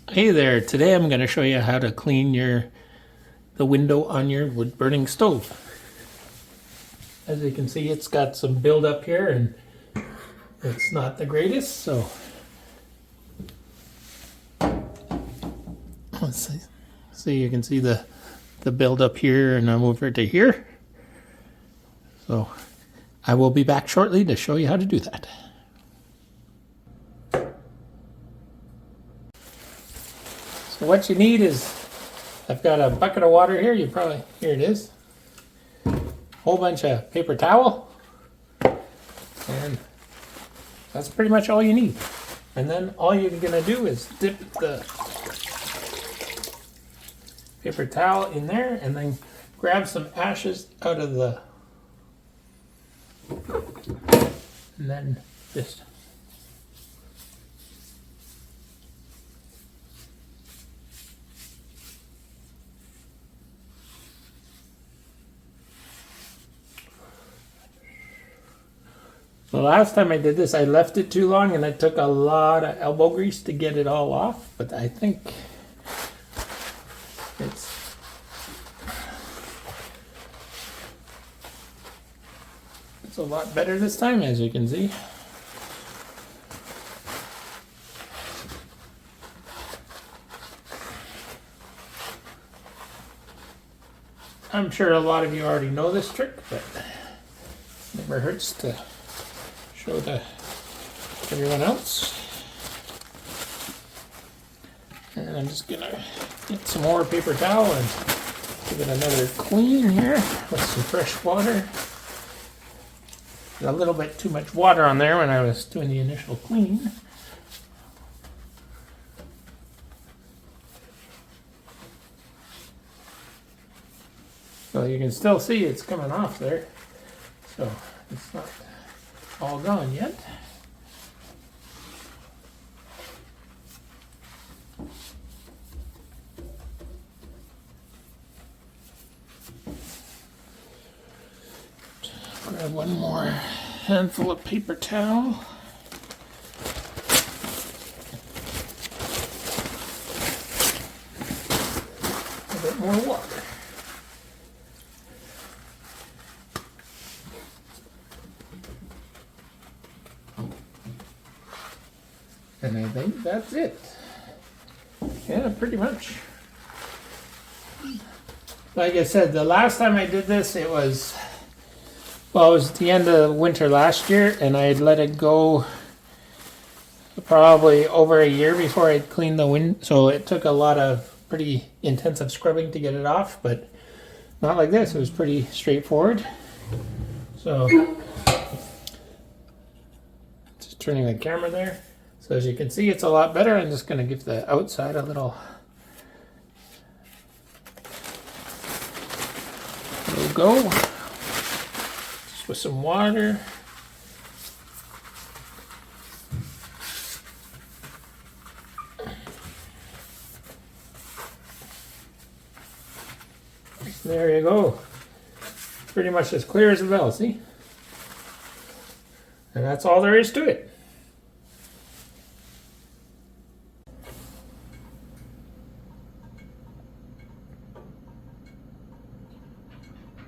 Hey there, today I'm going to show you how to clean the window on your wood burning stove. As you can see, it's got some buildup here and it's not the greatest, so let's see. So you can see the buildup here, and I'm over to here. So I will be back shortly to show you how to do that. So what you need is, I've got a bucket of water here, here it is. Whole bunch of paper towel, and that's pretty much all you need. And then all you're gonna do is dip the paper towel in there and then grab some ashes out of and then just the last time I did this, I left it too long and I took a lot of elbow grease to get it all off, but I think it's a lot better this time, as you can see. I'm sure a lot of you already know this trick, but it never hurts to show to everyone else. And I'm just gonna get some more paper towel and give it another clean here with some fresh water. Got a little bit too much water on there when I was doing the initial clean. So you can still see it's coming off there. So it's not all gone yet. Grab one more handful of paper towel. A bit more water. And I think that's it. Yeah, pretty much. Like I said, the last time I did this, it was at the end of winter last year, and I had let it go probably over a year before I'd cleaned the window. So it took a lot of pretty intensive scrubbing to get it off, but not like this. It was pretty straightforward. So just turning the camera there. So as you can see, it's a lot better. I'm just going to give the outside a little go. Just with some water. There you go. Pretty much as clear as a bell, see? And that's all there is to it.